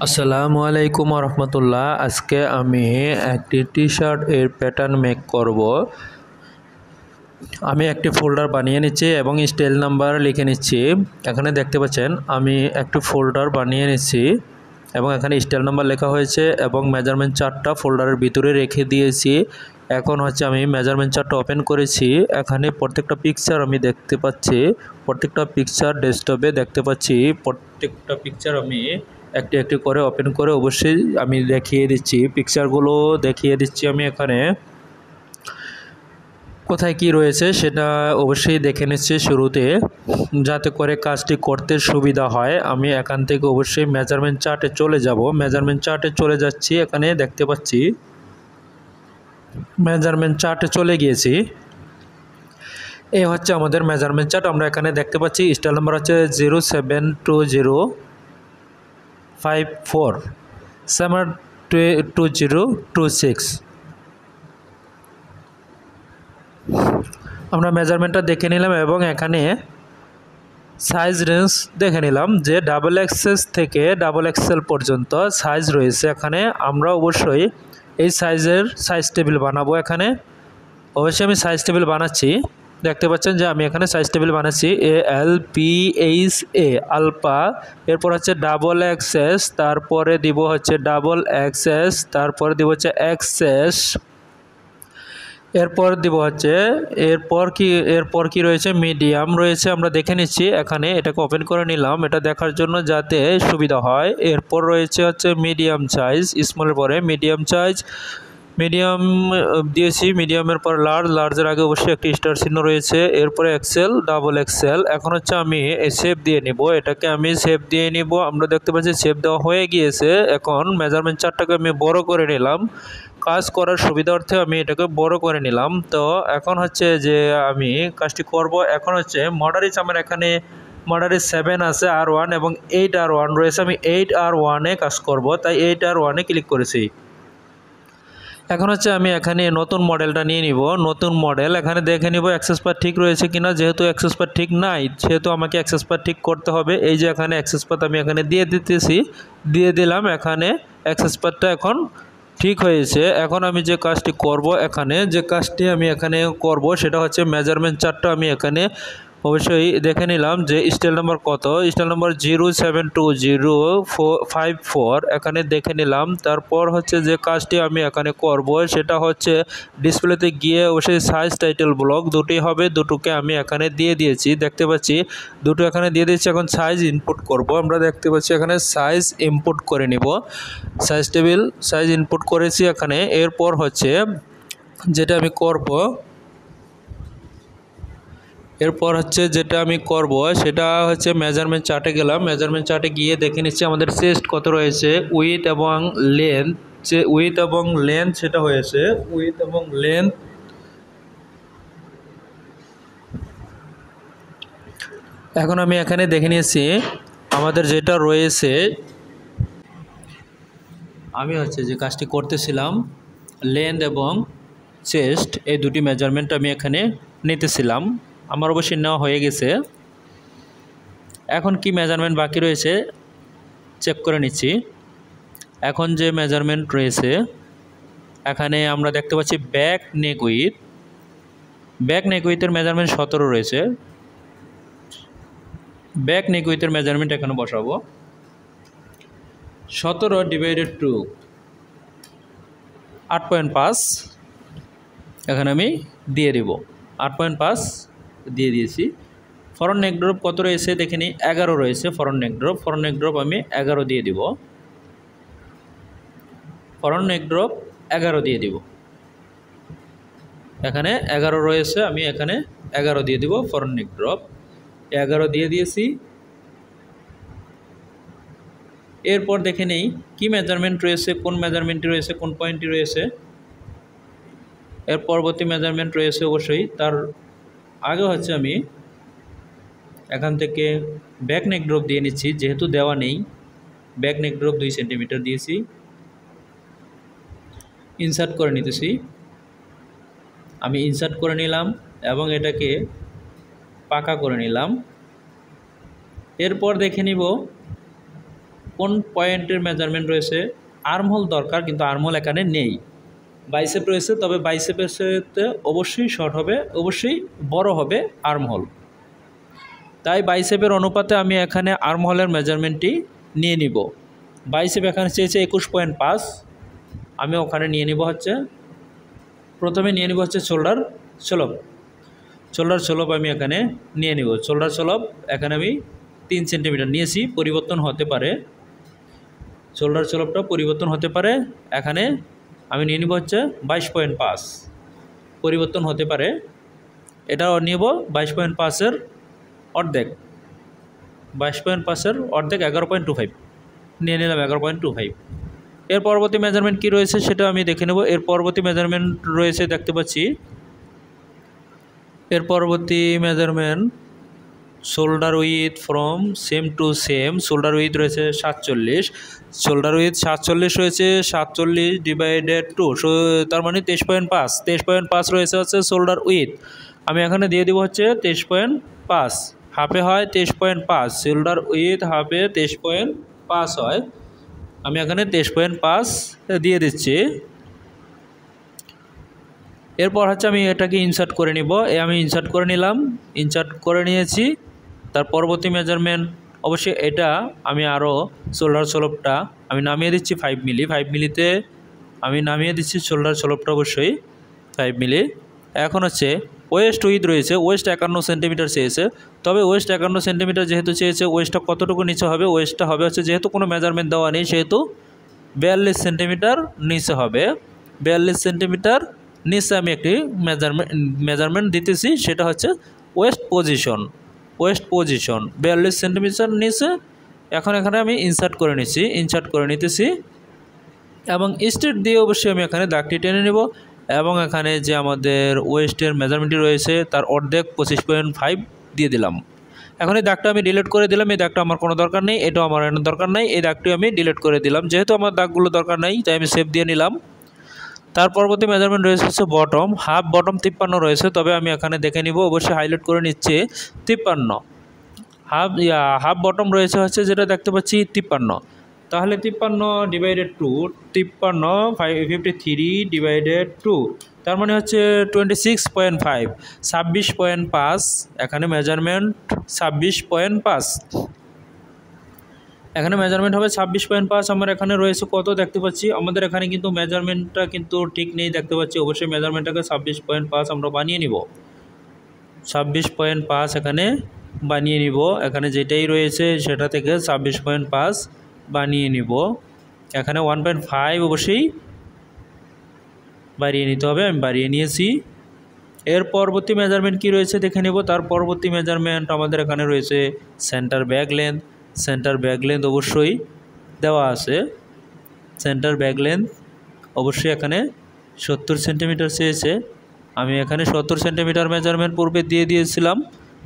আসসালামু আলাইকুম রহমতুল্লাহ। আজকে আমি একটি টি শার্ট এর প্যাটার্ন মেক করব। আমি একটি ফোল্ডার বানিয়ে নিচ্ছি এবং স্টাইল নাম্বার লিখে নিচ্ছি। এখানে দেখতে পাচ্ছেন আমি একটি ফোল্ডার বানিয়ে নিচ্ছি এবং এখানে স্টাইল নাম্বার লেখা হয়েছে এবং মেজারমেন্ট চার্টটা ফোল্ডারের ভিতরে রেখে দিয়েছি। এখন হচ্ছে আমি মেজারমেন্ট চার্টটা ওপেন করেছি। এখানে প্রত্যেকটা পিকচার আমি দেখতে পাচ্ছি, প্রত্যেকটা পিকচার ডেস্কটপে দেখতে পাচ্ছি। প্রত্যেকটা পিকচার আমি একটি একটি করে ওপেন করে অবশ্যই আমি দেখিয়ে দিচ্ছি, পিকচারগুলো দেখিয়ে দিচ্ছি। আমি এখানে কোথায় কি রয়েছে সেটা অবশ্যই দেখে নিচ্ছি শুরুতে, যাতে করে কাজটি করতে সুবিধা হয়। আমি এখান থেকে অবশ্যই মেজারমেন্ট চার্টে চলে যাব। মেজারমেন্ট চার্টে চলে যাচ্ছি। এখানে দেখতে পাচ্ছি মেজারমেন্ট চার্টে চলে গিয়েছি। এই হচ্ছে আমাদের মেজারমেন্ট চার্ট। আমরা এখানে দেখতে পাচ্ছি স্টাইল নাম্বার হচ্ছে 072054 72026। আমরা মেজারমেন্টটা দেখে নিলাম এবং এখানে সাইজ রেঞ্জ দেখে নিলাম যে ডাবল এক্সএস থেকে ডাবল এক্সএল পর্যন্ত সাইজ রয়েছে। এখানে আমরা অবশ্যই এই সাইজের সাইজ টেবিল বানাবো। এখানে অবশ্যই আমি সাইজ টেবিল বানাচ্ছি। দেখতে পাচ্ছেন যে আমি এখানে সাইজ টেবিল বানাচ্ছি ALPHA আলপা, এরপর হচ্ছে ডাবল এক্সএস, তারপরে দিব হচ্ছে ডাবল এক্সএস, তারপরে দিব হচ্ছে এক্সএস, এরপর দিব হচ্ছে এরপর কি রয়েছে মিডিয়াম রয়েছে। আমরা দেখে নিচ্ছি। এখানে এটাকে ওপেন করে নিলাম এটা দেখার জন্য যাতে সুবিধা হয়। এরপর রয়েছে হচ্ছে মিডিয়াম সাইজ, স্মলের পরে মিডিয়াম সাইজ, মিডিয়াম দিয়েছি। মিডিয়ামের পর লার্জের আগে অবশ্যই একটি স্টার চিহ্ন রয়েছে। এরপরে এক্সেল, ডাবল এক্সেল। এখন হচ্ছে আমি শেপ দিয়ে নিব, এটাকে আমি শেপ দিয়ে নিব। আমরা দেখতে পাচ্ছি শেপ দেওয়া হয়ে গিয়েছে। এখন মেজারমেন্ট চার্টটাকে আমি বড় করে নিলাম, কাজ করার সুবিধার্থে আমি এটাকে বড় করে নিলাম। তো এখন হচ্ছে যে আমি কাজটি করব। এখন হচ্ছে মডারিচ, আমার এখানে মডারিচ 7 আছে R1 এবং 8R1 রয়েছে। আমি 8R1-এ কাজ করব, তাই 8R1-এ ক্লিক করেছি। এখন হচ্ছে আমি এখানে নতুন মডেলটা নিয়ে নিব। নতুন মডেল এখানে দেখে নিব অ্যাক্সেস পাথ ঠিক রয়েছে কিনা। যেহেতু অ্যাক্সেস পাথ ঠিক নাই সেহেতু আমাকে অ্যাক্সেস পাথ ঠিক করতে হবে। এই যে এখানে অ্যাক্সেস পাথ আমি এখানে দিয়ে দিতেছি, দিয়ে দিলাম। এখানে অ্যাক্সেস পাথটা এখন ঠিক হয়েছে। এখন আমি যে কাজটি করব, এখানে যে কাজটি আমি এখানে করব সেটা হচ্ছে মেজারমেন্ট চার্টটা আমি এখানে অবশ্যই দেখে নিলাম যে স্টাইল নাম্বার কত। স্টাইল নাম্বার 072054 এখানে দেখে নিলাম। তারপর হচ্ছে যে কাজটি আমি এখানে করব সেটা হচ্ছে ডিসপ্লেতে গিয়ে অবশ্যই সাইজ টাইটেল ব্লক দুটি হবে, দুটোকে আমি এখানে দিয়ে দিয়েছি। দেখতে পাচ্ছি দুটো এখানে দিয়ে দিয়েছি। এখন সাইজ ইনপুট করব। আমরা দেখতে পাচ্ছি এখানে সাইজ ইনপুট করে নিব। সাইজ টেবিল সাইজ ইনপুট করেছি এখানে। এরপর হচ্ছে যেটা আমি করব, সেটা হচ্ছে মেজারমেন্ট চার্টে গেলাম। মেজারমেন্ট চার্টে গিয়ে দেখে নিচ্ছি আমাদের চেস্ট কত রয়েছে, উইথ এবং লেন্থ। সেটা হয়েছে উইথ এবং লেন্থ। এখন আমি এখানে দেখে নিয়েছি আমাদের যেটা রয়েছে। আমি হচ্ছে যে কাজটি করতেছিলাম লেন্থ এবং চেস্ট, এই দুটি মেজারমেন্ট আমি এখানে নিতেছিলাম। আমার অবশ্যই নেওয়া হয়ে গেছে। এখন কি মেজারমেন্ট বাকি রয়েছে চেক করে নিচ্ছি। এখন যে মেজারমেন্ট রয়েছে এখানে আমরা দেখতে পাচ্ছি ব্যাক নেক উইথের মেজারমেন্ট 17 রয়েছে। ব্যাক নেক উইথের মেজারমেন্ট এখানে বসাবো। 17/2 8.5 এখানে আমি দিয়ে দিব। 8.5 দিয়ে দিয়েছি। ফরন্ট নেক ড্রপ কত রয়েছে দেখে নিই, 11 রয়েছে ফরন্ট নেক ড্রপ আমি 11 দিয়ে দিব। ফরন্ট নেক ড্রপ 11 দিয়ে দিব। এখানে 11 রয়েছে, আমি এখানে 11 দিয়ে দিব। ফরন্ট নেক ড্রপ 11 দিয়ে দিয়েছি। এরপর দেখে নেই কি মেজারমেন্ট রয়েছে, কোন মেজারমেন্টটি রয়েছে, কোন পয়েন্টটি রয়েছে। এর পরবর্তী মেজারমেন্ট রয়েছে অবশ্যই, তার আগে হচ্ছে আমি এখান থেকে ব্যাক নেক ড্রপ দিয়ে নিচ্ছি। যেহেতু দেওয়া নেই, ব্যাক নেক ড্রপ 2 সেন্টিমিটার দিয়েছি। ইনসার্ট করে নিতেছি। আমি ইনসার্ট করে নিলাম এবং এটাকে পাকা করে নিলাম। এরপর দেখে নিব কোন পয়েন্টের মেজারমেন্ট রয়েছে, আর্মহোল দরকার কিন্তু আর্মহোল এখানে নেই। বাইসেপ রয়েছে, তবে বাইসেপের সাথে অবশ্যই শর্ট হবে, অবশ্যই বড় হবে আর্মহোল। তাই বাইসেপের অনুপাতে আমি এখানে আর্মহোলের মেজারমেন্টটি নিয়ে নিব। বাইসেপ এখানে চেয়েছে 21.5, আমি ওখানে নিয়ে নিব হচ্ছে, প্রথমে নিয়ে নিব হচ্ছে শোল্ডার স্লোপ। শোল্ডার স্লোপ আমি এখানে নিয়ে নিব। শোল্ডার স্লোপ এখানে আমি 3 সেন্টিমিটার নিয়েছি, পরিবর্তন হতে পারে, শোল্ডার স্লোপটা পরিবর্তন হতে পারে। এখানে আমি নিয়ে নিব হচ্ছে 22.5, পরিবর্তন হতে পারে। এটাও নিব 22.5-এর অর্ধেক, 22.5-এর অর্ধেক 11.25 নিয়ে নিলাম, 11.25। এর পরবর্তী মেজারমেন্ট কি রয়েছে সেটা আমি দেখে নেব। এর পরবর্তী মেজারমেন্ট রয়েছে, দেখতে পাচ্ছি এর পরবর্তী measurement shoulder with from same to same. Shoulder with রয়েছে 47, শোল্ডার উইথ 47 রয়েছে, 47 ডিভাইডেড 2, তার মানে 23.5, 23.5 রয়েছে হচ্ছে শোল্ডার উইথ। আমি এখানে দিয়ে দিব হচ্ছে 23.5, হাফে হয় 23.5, শোল্ডার উইথ হাফে 23.5 হয়, আমি এখানে 23.5 দিয়ে দিচ্ছি। এরপর হচ্ছে আমি এটাকে ইনসার্ট করে নিব। আমি ইনসার্ট করে নিলাম, ইনসার্ট করে নিয়েছি। তার পরবর্তী মেজারমেন্ট অবশ্যই এটা আমি আরও শোল্ডার স্লোপটা আমি নামিয়ে দিচ্ছি 5 মিলি, 5 মিলিতে আমি নামিয়ে দিচ্ছি শোল্ডার স্লোপটা অবশ্যই 5 মিলি। এখন হচ্ছে ওয়েস্ট উইথ রয়েছে, ওয়েস্ট 51 সেন্টিমিটার চেয়েছে, তবে ওয়েস্ট 51 সেন্টিমিটার যেহেতু চেয়েছে, ওয়েস্টটা কতটুকু নিচে হবে, ওয়েস্টটা হবে হচ্ছে, যেহেতু কোনো মেজারমেন্ট দেওয়া নেই সেহেতু 42 সেন্টিমিটার নিচে হবে। 42 সেন্টিমিটার নিচে আমি একটি মেজারমেন্ট দিতেছি, সেটা হচ্ছে West position, West position 42 centimetre নিচে। এখন এখানে আমি ইনসার্ট করে নিচ্ছি, ইনসার্ট করে নিতেছি এবং স্ট্রেট দিয়ে অবশ্যই আমি এখানে দাগটি টেনে নেব এবং এখানে যে আমাদের ওয়েস্টের মেজারমেন্টটি রয়েছে তার অর্ধেক 25.5 দিয়ে দিলাম। এখন এই দাগটা আমি ডিলিট করে দিলাম, এই দাগটা আমার কোনো দরকার নেই, এটাও আমার দরকার নেই, এই দাগটি আমি ডিলিট করে দিলাম। যেহেতু আমার দাগগুলো দরকার নেই তাই আমি সেভ দিয়ে নিলাম। তার পরবর্তী মেজারমেন্ট রয়েছে হচ্ছে বটম, হাফ বটম 53 রয়েছে, তবে আমি এখানে দেখে নিব, অবশ্যই হাইলাইট করে নিচ্ছে 53, হাফ বটম রয়েছে হচ্ছে যেটা দেখতে পাচ্ছি 53, তাহলে 53 ডিভাইডেড 2, 53 ডিভাইডেড 2, তার মানে হচ্ছে 26.5, 26.5 এখানে মেজারমেন্ট 26.5, এখানে মেজারমেন্ট হবে 26.5। আমার এখানে রয়েছে কত দেখতে পাচ্ছি, আমাদের এখানে কিন্তু মেজারমেন্টটা কিন্তু ঠিক নেই দেখতে পাচ্ছি, অবশ্যই মেজারমেন্টটাকে 26.5 আমরা বানিয়ে নিব, 26.5 এখানে বানিয়ে নিব, এখানে যেটাই রয়েছে সেটা থেকে 26.5 বানিয়ে নিব। এখানে 1.5 অবশ্যই বাড়িয়ে নিতে হবে, আমি বাড়িয়ে নিয়েছি। এর পরবর্তী মেজারমেন্ট কি রয়েছে দেখে নেব। তার পরবর্তী মেজারমেন্ট আমাদের এখানে রয়েছে centre back length, centre back length অবশ্যই দেওয়া আছে, সেন্টার ব্যাক লেন্থ অবশ্যই এখানে 70 সেন্টিমিটার চেয়েছে, আমি এখানে 70 সেন্টিমিটার মেজারমেন্ট পূর্বে দিয়ে দিয়েছিলাম,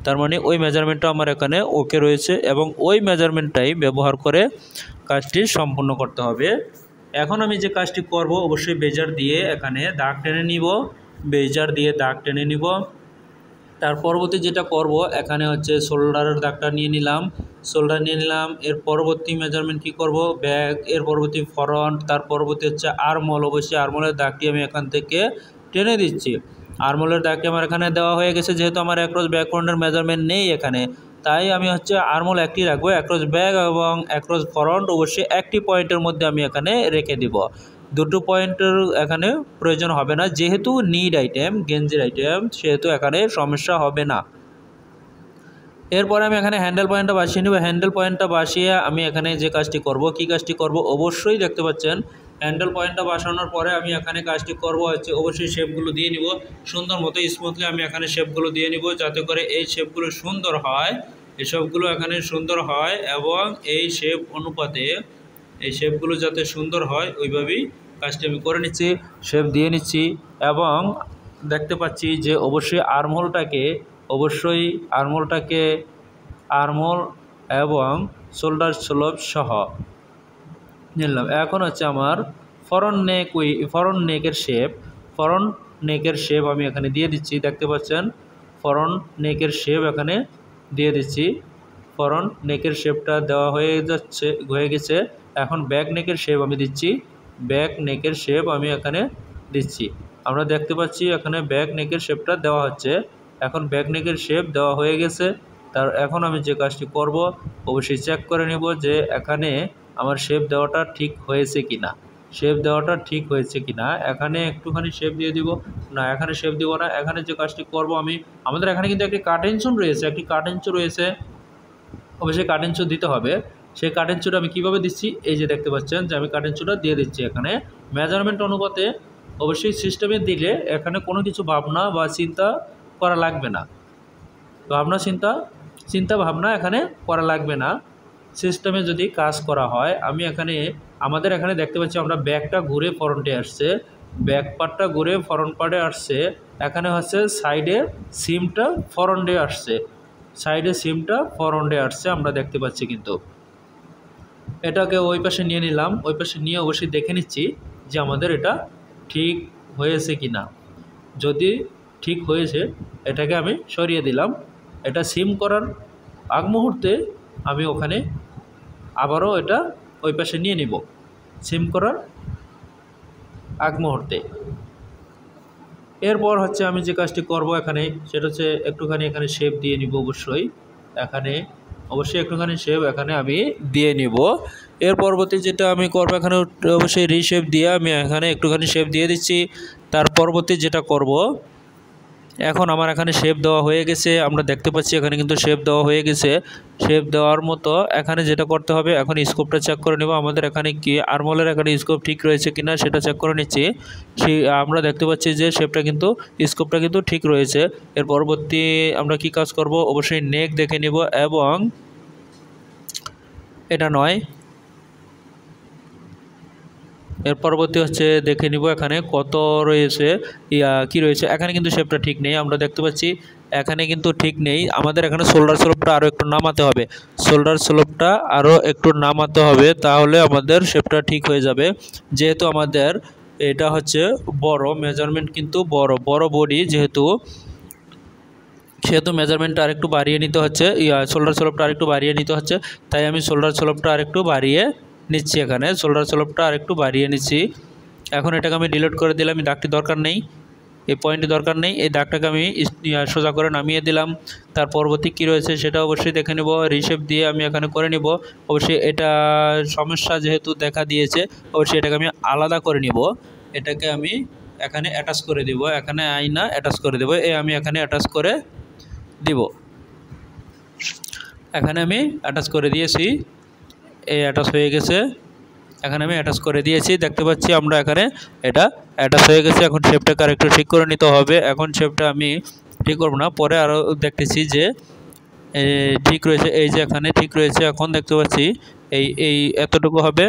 তার মানে ওই মেজারমেন্টটা আমার এখানে ওকে রয়েছে এবং ওই মেজারমেন্টটাই ব্যবহার করে কাজটি সম্পূর্ণ করতে হবে। এখন আমি যে কাজটি করব অবশ্যই বেজার দিয়ে এখানে দাগ টেনে নিব, বেজার দিয়ে দাগ টেনে নিব। তার পরবর্তী যেটা করব এখানে হচ্ছে শোল্ডারের দাগটা নিয়ে নিলাম, শোল্ডার নিয়ে নিলাম। এর পরবর্তী মেজারমেন্ট কি করব, ব্যাক, এর পরবর্তী ফ্রন্ট, তার পরবর্তী হচ্ছে আর্মহোল, অবশ্যই আর্মহোলের দাগটি আমি এখান থেকে টেনে দিচ্ছি। আর্মহোলের দাগটি আমার এখানে দেওয়া হয়ে গেছে, যেহেতু আমার অ্যাক্রস ব্যাকগ্রাউন্ডের মেজারমেন্ট নেই এখানে, তাই আমি হচ্ছে আর্মহোল একটি রাখবো, অ্যাক্রস ব্যাক এবং অ্যাক্রস ফ্রন্ট অবশ্যই একটি পয়েন্টের মধ্যে আমি এখানে রেখে দিব, দুটো পয়েন্টের এখানে প্রয়োজন হবে না, যেহেতু নিড আইটেম, গেঞ্জির আইটেম, সেহেতু এখানে সমস্যা হবে না। এরপরে আমি এখানে হ্যান্ডেল পয়েন্টটা বাসিয়ে নেব, হ্যান্ডেল পয়েন্টটা বাসিয়ে আমি এখানে যে কাজটি করব, কি কাজটি করব অবশ্যই দেখতে পাচ্ছেন, হ্যান্ডেল পয়েন্টটা বসানোর পরে আমি এখানে কাজটি করব হচ্ছে অবশ্যই শেপগুলো দিয়ে নিব সুন্দর মতো, স্মুথলি আমি এখানে শেপগুলো দিয়ে নিব, যাতে করে এই শেপগুলো সুন্দর হয়, এই সবগুলো এখানে সুন্দর হয় এবং এই শেপ অনুপাতে এই শেপগুলো যাতে সুন্দর হয় ওইভাবেই কাজটি আমি করে নিচ্ছি, শেপ দিয়ে নিচ্ছি। এবং দেখতে পাচ্ছি যে অবশ্যই আর্মহোল এবং শোল্ডার স্লোপ সহ নিলাম। এখন হচ্ছে আমার ফ্রন্ট নেকের শেপ আমি এখানে দিয়ে দিচ্ছি, দেখতে পাচ্ছেন ফ্রন্ট নেকের শেপ এখানে দিয়ে দিচ্ছি। ফ্রন্ট নেকের শেপটা দেওয়া হয়ে গেছে। এখন ব্যাক নেকের শেপ আমি দিচ্ছি, ব্যাক নেকের শেপ আমি এখানে দিচ্ছি। আমরা দেখতে পাচ্ছি এখানে ব্যাক নেকের শেপটা দেওয়া হচ্ছে। এখন ব্যাক নেকের শেপ দেওয়া হয়ে গেছে। এখন আমি যে কাজটি করব, অবশ্যই চেক করে নেব যে এখানে আমার শেপ দেওয়াটা ঠিক হয়েছে কিনা, শেপ দেওয়াটা ঠিক হয়েছে কিনা। এখানে একটুখানি শেপ দিয়ে দিব না, এখানে শেপ দিব না। এখানে যে কাজটি করব আমি, আমাদের এখানে কিন্তু একটি কাটেনশন রয়েছে, একটি কাটেনশন রয়েছে, অবশ্যই কাটেনশন দিতে হবে। সেই কাটেনশনটা আমি কীভাবে দিচ্ছি, এই যে দেখতে পাচ্ছেন যে আমি কাটেনশনটা দিয়ে দিচ্ছি। এখানে মেজারমেন্ট অনুপাতে অবশ্যই সিস্টেমে দিলে এখানে কোনো কিছু ভাবনা বা চিন্তা করা লাগবে না, চিন্তা ভাবনা এখানে করা লাগবে না। সিস্টেমে যদি কাজ করা হয়, আমি এখানে আমাদের এখানে দেখতে পাচ্ছি আমরা ব্যাকটা ঘুরে ফ্রন্টে আসছে, ব্যাক পার্টটা ঘুরে ফ্রন্ট পার্টে আসছে। এখানে হচ্ছে সাইডে সিমটা ফ্রন্টে আসছে, সাইডে সিমটা ফ্রন্টে আসছে আমরা দেখতে পাচ্ছি। কিন্তু এটাকে ওই পাশে নিয়ে নিলাম, ওই পাশে নিয়ে অবশ্যই দেখে নিচ্ছি যে আমাদের এটা ঠিক হয়েছে কি না। যদি ঠিক হয়েছে এটাকে আমি সরিয়ে দিলাম। এটা সিম করার আগ মুহূর্তে আমি ওখানে আবারও এটা ওই পাশে নিয়ে নিব, সিম করার আগ মুহূর্তে। এরপর হচ্ছে আমি যে কাজটি করব এখানে, সেটা হচ্ছে একটুখানি এখানে শেপ দিয়ে নিব। অবশ্যই একটুখানি শেপ এখানে আমি দিয়ে নিব। এর পরবর্তী যেটা আমি করব, এখানে অবশ্যই রিশেপ দিয়ে আমি এখানে একটুখানি শেপ দিয়ে দিচ্ছি। তার পরবর্তী যেটা করব, এখন আমার এখানে শেপ দেওয়া হয়ে গেছে, আমরা দেখতে পাচ্ছি এখানে কিন্তু শেপ দেওয়া হয়ে গেছে। শেপ দেওয়ার মতো এখানে যেটা করতে হবে, এখন স্কোপটা চেক করে নেব। আমাদের এখানে কি আর্মহোলের এখানে স্কোপ ঠিক রয়েছে কিনা সেটা চেক করে নিচ্ছি। আমরা দেখতে পাচ্ছি যে শেপটা কিন্তু স্কোপটা কিন্তু ঠিক রয়েছে। এর পরবর্তী আমরা কি কাজ করব, অবশ্যই নেক দেখে নিব এবং এটা নয়, এর পরবর্তী হচ্ছে দেখে নিব এখানে কত রয়েছে, কি রয়েছে। এখানে কিন্তু শেপটা ঠিক নেই, আমরা দেখতে পাচ্ছি এখানে কিন্তু ঠিক নেই। আমাদের এখানে শোল্ডার স্লোপটা আরও একটু নামাতে হবে, শোল্ডার স্লোপটা আরও একটু নামাতে হবে, তাহলে আমাদের শেপটা ঠিক হয়ে যাবে। যেহেতু আমাদের এটা হচ্ছে বড় মেজারমেন্ট, কিন্তু বড় বডি সেহেতু মেজারমেন্টটা আরেকটু বাড়িয়ে নিতে হচ্ছে, শোল্ডার স্লোপটা আরেকটু বাড়িয়ে নিতে হচ্ছে। তাই আমি শোল্ডার স্লোপটা আরেকটু বাড়িয়ে নিচ্ছি, এখানে শোল্ডার স্লোপটা আরেকটু বাড়িয়ে নিচ্ছি। এখন এটাকে আমি ডিলিট করে দিলাম, এই দাগটি দরকার নেই, এই পয়েন্টটি দরকার নেই। এই দাগটাকে আমি সোজা করে নামিয়ে দিলাম। তার পরবর্তী কী রয়েছে সেটা অবশ্যই দেখে নেব, রিশেপ দিয়ে আমি এখানে করে নিব। অবশ্যই এটা সমস্যা যেহেতু দেখা দিয়েছে, অবশ্যই এটাকে আমি আলাদা করে নিব। এটাকে আমি এখানে অ্যাটাচ করে দিব, এখানে আয়না অ্যাটাচ করে দেবো। আমি এখানে অ্যাটাচ করে দিব, এখানে আমি অ্যাটাচ করে দিয়েছি, এই অ্যাটাচ হয়ে গেছে। এখানে আমি অ্যাটাচ করে দিয়েছি, দেখতে পাচ্ছি আমরা এখানে এটা অ্যাটাচ হয়ে গেছে। এখন শেপটাকে আরেকটু ঠিক করে নিতে হবে। এখন শেপটা আমি ঠিক করব না, পরে আরও দেখতেছি যে ঠিক রয়েছে, এই যে এখানে ঠিক রয়েছে। এখন দেখতে পাচ্ছি এই এতটুকু হবে,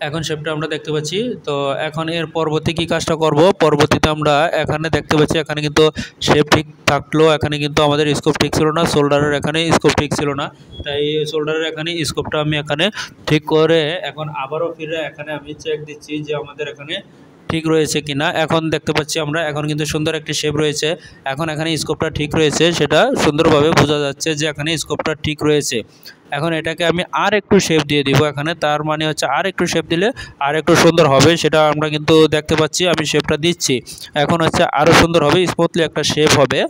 এখন শেপটা আমরা দেখতে পাচ্ছি। তো এখন এর পরবর্তী কী কাজটা করব, পরবর্তীতে আমরা এখানে দেখতে পাচ্ছি এখানে কিন্তু শেপ ঠিক থাকলেও এখানে কিন্তু আমাদের স্কোপ ঠিক ছিল না, শোল্ডারের এখানে স্কোপ ঠিক ছিল না। তাই শোল্ডারের এখানে স্কোপটা আমি এখানে ঠিক করে এখন আবারও ফিরে এখানে আমি চেক দিচ্ছি যে আমাদের এখানে ঠিক রয়েছে কিনা। এখন দেখতে পাচ্ছি আমরা এখন কিন্তু সুন্দর একটি শেপ রয়েছে। এখন এখানে স্কোপটা ঠিক রয়েছে, সেটা সুন্দরভাবে বোঝা যাচ্ছে যে এখানে স্কোপটা ঠিক রয়েছে। এখন এটাকে আমি আর একটু শেপ দিয়ে দিব এখানে, তার মানে হচ্ছে আর একটু শেপ দিলে আর একটু সুন্দর হবে, সেটা আমরা কিন্তু দেখতে পাচ্ছি। আমি শেপটা দিচ্ছি, এখন হচ্ছে আরও সুন্দর হবে, স্মুথলি একটা শেপ হবে,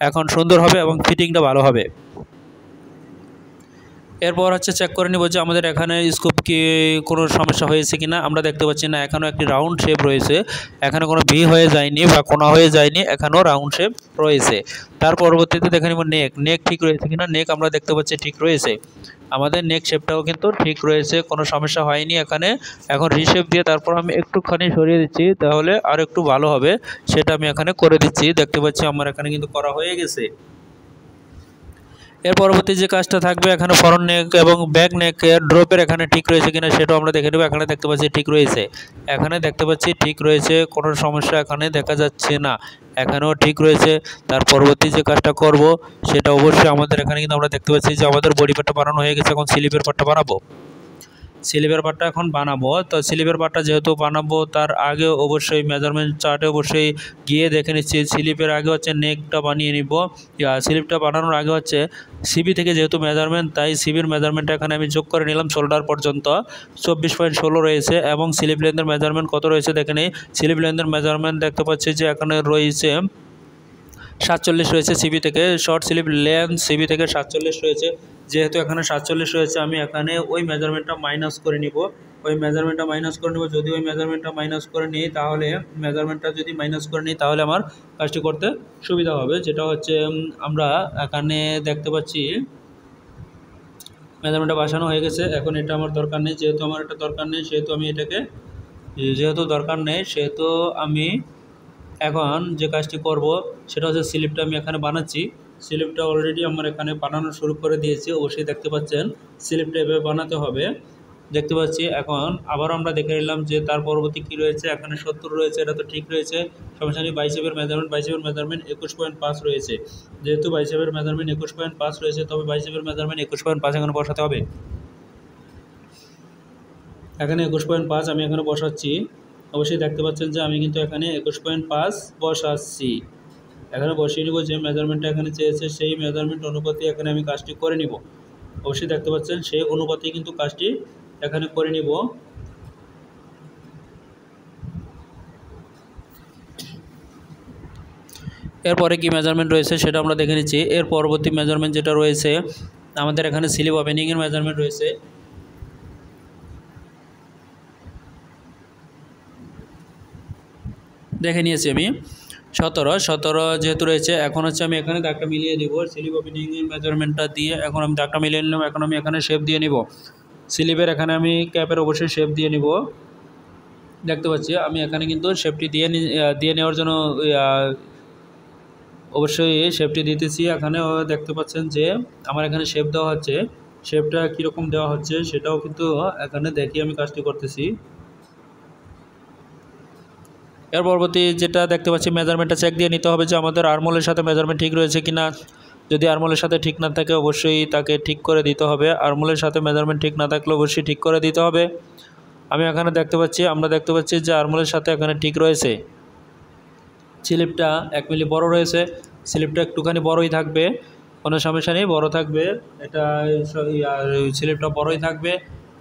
এখন সুন্দর হবে এবং ফিটিংটা ভালো হবে। এরপর হচ্ছে চেক করে নিব যে আমাদের এখানে স্কোপ কি কোনো সমস্যা হয়েছে কিনা। আমরা দেখতে পাচ্ছি না, এখানেও একটি রাউন্ড শেপ রয়েছে, এখানে কোনো ভি হয়ে যায়নি বা কোনা হয়ে যায়নি, এখানেও রাউন্ড শেপ রয়েছে। তার পরবর্তীতে দেখে নিব নেক ঠিক রয়েছে কিনা। নেক আমরা দেখতে পাচ্ছি ঠিক রয়েছে, আমাদের নেক শেপটাও কিন্তু ঠিক রয়েছে, কোনো সমস্যা হয়নি এখানে। এখন রিশেপ দিয়ে তারপর আমি একটুখানি সরিয়ে দিচ্ছি, তাহলে আর একটু ভালো হবে, সেটা আমি এখানে করে দিচ্ছি। দেখতে পাচ্ছি আমার এখানে কিন্তু করা হয়ে গেছে। এর পরবর্তী যে কাজটা থাকবে, এখানে ফ্রন্ট নেক এবং ব্যাক নেকের ড্রপের এখানে ঠিক রয়েছে কিনা সেটাও আমরা দেখে নেব। এখানে দেখতে পাচ্ছি ঠিক রয়েছে, এখানে দেখতে পাচ্ছি ঠিক রয়েছে, কোনো সমস্যা এখানে দেখা যাচ্ছে না, এখানেও ঠিক রয়েছে। তার পরবর্তী যে কাজটা করব সেটা অবশ্যই আমাদের এখানে কিন্তু আমরা দেখতে পাচ্ছি যে আমাদের বডি পার্টটা বানানো হয়ে গেছে, এখন স্লিপের পার্টটা বানাবো। স্লিপের পার্টটা এখন বানাবো। তো স্লিপের পার্টটা যেহেতু বানাবো তার আগে অবশ্যই মেজারমেন্ট চার্টে অবশ্যই গিয়ে দেখে নিচ্ছি। স্লিপের আগে হচ্ছে নেকটা বানিয়ে নিব। স্লিপটা বানানোর আগে হচ্ছে সিবি থেকে যেহেতু মেজারমেন্ট, তাই সিবির মেজারমেন্টটা এখানে আমি যোগ করে নিলাম। শোল্ডার পর্যন্ত 24.16 রয়েছে এবং স্লিপ লেন্থের মেজারমেন্ট কত রয়েছে দেখে নিই। স্লিপ লেন্থের মেজারমেন্ট দেখতে পাচ্ছি যে এখানে রয়েছে 47 রয়েছে সিবি থেকে। শর্ট স্লিপ লেন্থ সিবি থেকে 47 রয়েছে। যেহেতু এখানে 47 রয়েছে, আমি এখানে ওই মেজারমেন্টটা মাইনাস করে নিব। যদি ওই মেজারমেন্টটা মাইনাস করে নিই তাহলে আমার কাজটি করতে সুবিধা হবে। যেটা হচ্ছে আমরা এখানে দেখতে পাচ্ছি মেজারমেন্টটা বসানো হয়ে গেছে। এখন এটা আমার দরকার নেই, যেহেতু আমার এটা দরকার নেই সেহেতু আমি এখন যে কাজটি করব সেটা হচ্ছে স্লিপটা আমি এখানে বানাচ্ছি। স্লিপটা অলরেডি আমার এখানে বানানো শুরু করে দিয়েছি। অবশ্যই দেখতে পাচ্ছেন স্লিপটা এভাবে বানাতে হবে। দেখতে পাচ্ছি এখন আবার আমরা দেখে নিলাম যে তার পরবর্তী কী রয়েছে। এখানে 70 রয়েছে, এটা তো ঠিক রয়েছে, সমস্যা নেই। বাইসেপের মেজারমেন্ট 21.5 রয়েছে। যেহেতু বাইসেপের মেজারমেন্ট 21.5 রয়েছে, তবে বাইসেপের মেজারমেন্ট 21.5 এখানে বসাতে হবে। এখানে 21.5 আমি এখানে বসাচ্ছি। অবশ্যই দেখতে পাচ্ছেন যে আমি কিন্তু এখানে 21.5 বসাচ্ছি। এখানে বসিয়ে নিব। যে মেজারমেন্টটা এখানে চেয়েছে সেই মেজারমেন্ট অনুপাতে এখানে আমি কাজটি করে নিব। অবশ্যই দেখতে পাচ্ছেন সেই অনুপাতে কিন্তু কাজটি এখানে করে নিব। এরপরে কি মেজারমেন্ট রয়েছে সেটা আমরা দেখে নিচ্ছি। এর পরবর্তী মেজারমেন্ট যেটা রয়েছে আমাদের এখানে স্লিপ ওপেনিংয়ের মেজারমেন্ট রয়েছে। দেখে নিয়েছি আমি 17 যেহেতু রয়েছে, এখন হচ্ছে আমি এখানে দাগটা মিলিয়ে নিব। স্লিপ ওপেনিংয়ের মেজারমেন্টটা দিয়ে এখন আমি দাগটা মিলিয়ে নিলাম। এখন আমি এখানে শেপ দিয়ে নিব। স্লিপের এখানে আমি ক্যাপের অবশ্যই শেপ দিয়ে নিব। দেখতে পাচ্ছি আমি এখানে কিন্তু শেপটি দিয়ে নেওয়ার জন্য অবশ্যই শেপটি দিতেছি। এখানেও দেখতে পাচ্ছেন যে আমার এখানে শেপ দেওয়া হচ্ছে। শেপটা কীরকম দেওয়া হচ্ছে সেটাও কিন্তু এখানে দেখি আমি কাজটি করতেছি। এর পরবর্তী যেটা দেখতে পাচ্ছি মেজারমেন্টটা চেক দিয়ে নিতে হবে যে আমাদের আর্মহোলের সাথে মেজারমেন্ট ঠিক রয়েছে কিনা। যদি আর্মহোলের সাথে ঠিক না থাকে অবশ্যই তাকে ঠিক করে দিতে হবে। আর্মহোলের সাথে মেজারমেন্ট ঠিক না থাকলে অবশ্যই ঠিক করে দিতে হবে। আমরা দেখতে পাচ্ছি যে আর্মহোলের সাথে এখানে ঠিক রয়েছে। স্লিপটা 1 মিলি বড় রয়েছে। স্লিপটা একটুখানি বড়ই থাকবে, কোনো সমস্যা নেই, বড় থাকবে। এটা স্লিপটা বড়ই থাকবে।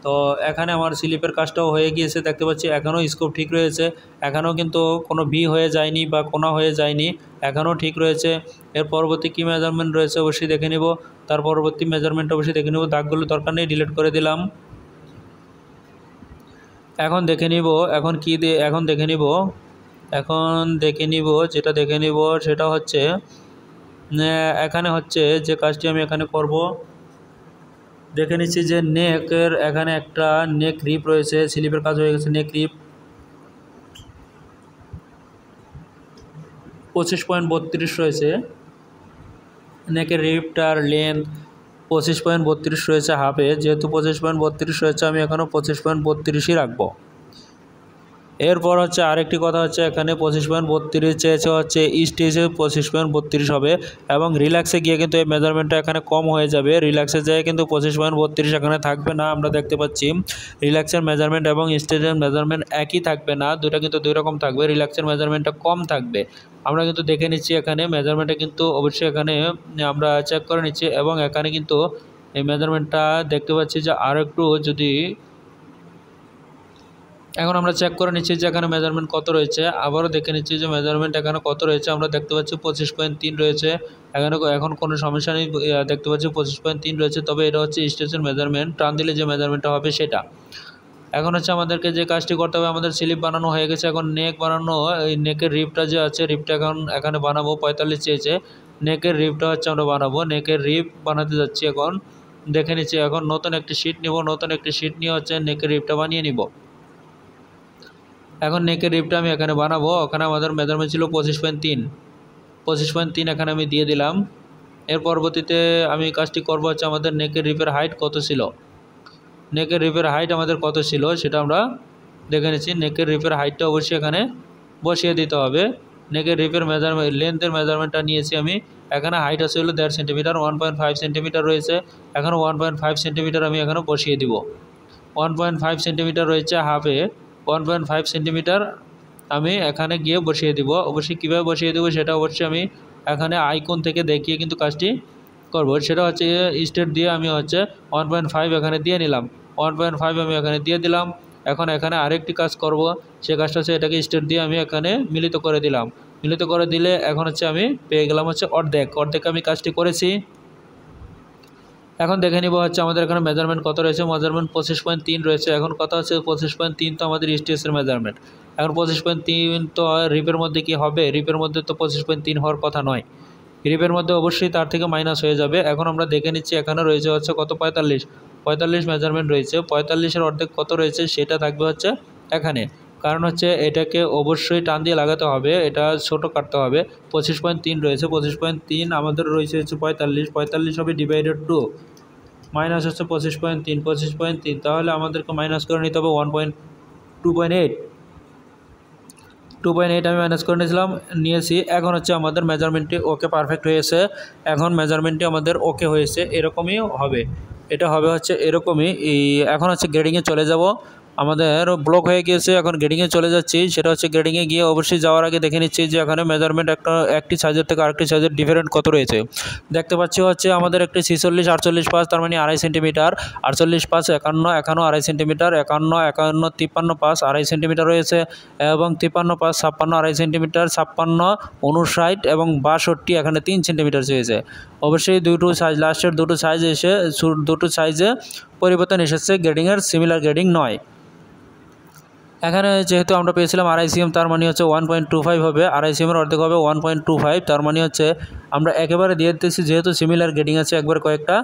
তো এখানে আমার স্লিপের কাজটাও হয়ে গিয়েছে। দেখতে পাচ্ছি এখনও স্কোপ ঠিক রয়েছে। এখনও কিন্তু কোনো ভি হয়ে যায়নি বা কোনা হয়ে যায়নি, এখনও ঠিক রয়েছে। এর পরবর্তী কী মেজারমেন্ট রয়েছে অবশ্যই দেখে নিব। তার পরবর্তী মেজারমেন্ট অবশ্যই দেখে নিব। দাগগুলো দরকার নেই, ডিলিট করে দিলাম। এখন দেখে নিব যেটা দেখে নিব সেটা হচ্ছে এখানে হচ্ছে যে কাজটি আমি এখানে করব। দেখে নিচ্ছি যে নেকের এখানে একটা নেক রিপ রয়েছে। স্লিপের কাজ হয়ে গেছে। নেক রিপ 25.32 রয়েছে। নেকের রিপটার লেন্থ 25.32 রয়েছে হাফে। যেহেতু 25.32 রয়েছে আমি এখনও 25.32ই রাখবো। এরপর হচ্ছে আরেকটি কথা হচ্ছে এখানে 25.32 চেয়েছে হচ্ছে স্টেজে 25.32 হবে এবং রিল্যাক্সে গিয়ে কিন্তু এই মেজারমেন্টটা এখানে কম হয়ে যাবে। রিল্যাক্সে যেয়ে কিন্তু 25.32 এখানে থাকবে না। আমরা দেখতে পাচ্ছি রিল্যাক্সের মেজারমেন্ট এবং স্টেজের মেজারমেন্ট একই থাকবে না, দুটা কিন্তু দুই রকম থাকবে। রিল্যাক্সের মেজারমেন্টটা কম থাকবে। আমরা কিন্তু দেখে নিচ্ছি এখানে মেজারমেন্টটা কিন্তু অবশ্যই এখানে আমরা চেক করে নিচ্ছি এবং এখানে কিন্তু এই মেজারমেন্টটা দেখতে পাচ্ছি যে আর একটু যদি এখন আমরা চেক করে নিচ্ছি যে এখানে মেজারমেন্ট কত রয়েছে। আবারও দেখে নিচ্ছি যে মেজারমেন্ট এখানে কত রয়েছে। আমরা দেখতে পাচ্ছি 25.3 রয়েছে। এখন কোনো সমস্যা নেই, দেখতে পাচ্ছি 25.3 রয়েছে। তবে এটা হচ্ছে স্টেজের মেজারমেন্ট, টান দিলে যে মেজারমেন্টটা হবে সেটা। এখন হচ্ছে আমাদেরকে যে কাজটি করতে হবে, আমাদের স্লিপ বানানো হয়ে গেছে। এখন নেক বানানো, এই নেকের রিপটা যে আছে রিপটা এখানে বানাবো। 45 চেয়েছে, নেকের রিপটা হচ্ছে আমরা বানাবো। নেকের রিপ বানাতে যাচ্ছি। এখন দেখে নিচ্ছি, এখন নতুন একটি শিট নিব। নতুন একটি শিট নিয়ে হচ্ছে নেকের রিপটা বানিয়ে নিব। এখন নেকের রিপটা আমি এখানে বানাবো। ওখানে আমাদের মেজারমেন্ট ছিল 25.3 এখানে আমি দিয়ে দিলাম। এর পরবর্তীতে আমি কাজটি করব হচ্ছে আমাদের নেকের রিপের হাইট কত ছিল। নেকের রিপের হাইট আমাদের কত ছিল সেটা আমরা দেখে নিচ্ছি। নেকের রিপের হাইটটা অবশ্যই এখানে বসিয়ে দিতে হবে। নেকের রিপের মেজারমেন্ট লেন্থের মেজারমেন্টটা নিয়েছি আমি। এখানে হাইট আছে হলো 1.5 সেন্টিমিটার, 1.5 সেন্টিমিটার রয়েছে। এখানে 1.5 সেন্টিমিটার আমি এখানে বসিয়ে দিব। 1.5 সেন্টিমিটার রয়েছে হাফে, 1.5 সেন্টিমিটার আমি এখানে গিয়ে বসিয়ে দিব। অবশ্যই কীভাবে বসিয়ে দেবো সেটা অবশ্যই আমি এখানে আইকন থেকে দেখিয়ে কিন্তু কাজটি করব। সেটা হচ্ছে স্টেট দিয়ে আমি হচ্ছে 1.5 এখানে দিয়ে নিলাম, 1.5 আমি এখানে দিয়ে দিলাম। এখন এখানে আরেকটি কাজ করব, সে কাজটা হচ্ছে এটাকে স্টেট দিয়ে আমি এখানে মিলিত করে দিলাম। মিলিত করে দিলে এখন হচ্ছে আমি পেয়ে গেলাম হচ্ছে অর্ধেক আমি কাজটি করেছি। এখন দেখে নিব হচ্ছে আমাদের এখানে মেজারমেন্ট কত রয়েছে। মেজারমেন্ট 25.3 রয়েছে। এখন কথা হচ্ছে 25.3 তো আমাদের স্টিএসের মেজারমেন্ট। এখন 25.3 তো রিপের মধ্যে কি হবে, রিপের মধ্যে তো 25.3 হওয়ার কথা নয়, রিপের মধ্যে অবশ্যই তার থেকে মাইনাস হয়ে যাবে। এখন আমরা দেখে নিচ্ছি এখানে রয়েছে হচ্ছে কত 45 মেজারমেন্ট রয়েছে। 45-এর অর্ধেক কত রয়েছে সেটা থাকবে হচ্ছে এখানে, কারণ হচ্ছে এটাকে অবশ্যই টান দিয়ে লাগাতে হবে, এটা ছোট কাটতে হবে। 25.3 রয়েছে, 25.3 আমাদের রয়েছে হচ্ছে 45 হবে ডিভাইডেড 2 মাইনাস হচ্ছে 25.3, তাহলে আমাদেরকে মাইনাস করে নিতে হবে 2.8 আমি মাইনাস করে নিয়েছি। এখন হচ্ছে আমাদের মেজারমেন্টটি ওকে পারফেক্ট হয়েছে। এখন মেজারমেন্টটি আমাদের ওকে হয়েছে, এরকমই হবে, এটা হবে হচ্ছে এরকমই। এখন হচ্ছে গ্রেডিংয়ে চলে যাব। আমাদের ব্লক হয়ে গিয়েছে, এখন গ্রেডিংয়ে চলে যাচ্ছি। সেটা হচ্ছে গ্রেডিংয়ে গিয়ে অবশ্যই যাওয়ার আগে দেখে নিচ্ছি যে এখানে মেজারমেন্ট একটি সাইজের থেকে আরেকটি সাইজের ডিফারেন্ট কত রয়েছে। দেখতে পাচ্ছি হচ্ছে আমাদের একটি 46, 48 পাঁচ, তার মানে 2.5 সেন্টিমিটার, 48 5, 51, 2.5 সেন্টিমিটার, 51, 53 5, 2.5 সেন্টিমিটার রয়েছে, এবং 53 5, 56, 2.5 সেন্টিমিটার, 56, 59 এবং 62 এখানে 3 সেন্টিমিটার চেয়েছে। অবশ্যই দুটো সাইজ, লাস্টের দুটো সাইজে পরিবর্তন এসেছে, গ্রেডিংয়ের সিমিলার গ্রেডিং নয়। এখানে যেহেতু আমরা পেয়েছিলাম 2.5 cm, তার মানে হচ্ছে 1.25 হবে, 2.5 cm এর অর্ধেক হবে 1.25, তার মানে হচ্ছে আমরা একেবারে দিয়ে দিতেছি, যেহেতু সিমিলার গ্রেডিং আছে একবার কয়েকটা।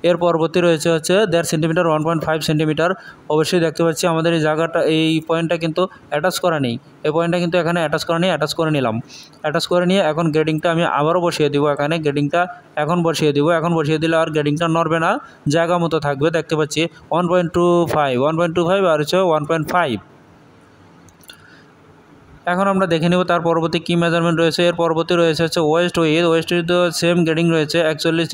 এর পরবর্তী রয়েছে হচ্ছে 1.5 সেন্টিমিটার, 1.5 সেন্টিমিটার। অবশ্যই দেখতে পাচ্ছি আমাদের এই জায়গাটা, এই পয়েন্টটা কিন্তু অ্যাটাচ করা নেই, এই পয়েন্টটা কিন্তু এখানে অ্যাটাচ করা নেই, অ্যাটাচ করে নিলাম। অ্যাটাচ করে নিয়ে এখন গ্রেডিংটা আমি আবারও বসিয়ে দিব, এখানে গ্রেডিংটা এখন বসিয়ে দিব। এখন বসিয়ে দিলে আর গ্রেডিংটা নড়বে না, জায়গা মতো থাকবে। দেখতে পাচ্ছি 1.25 আর হচ্ছে 1.5। এখন আমরা দেখে নেব তার পরবর্তী কী মেজারমেন্ট রয়েছে। এর পরবর্তী রয়েছে হচ্ছে ওয়েস্ট উইথ সেম গ্রেডিং রয়েছে, 41,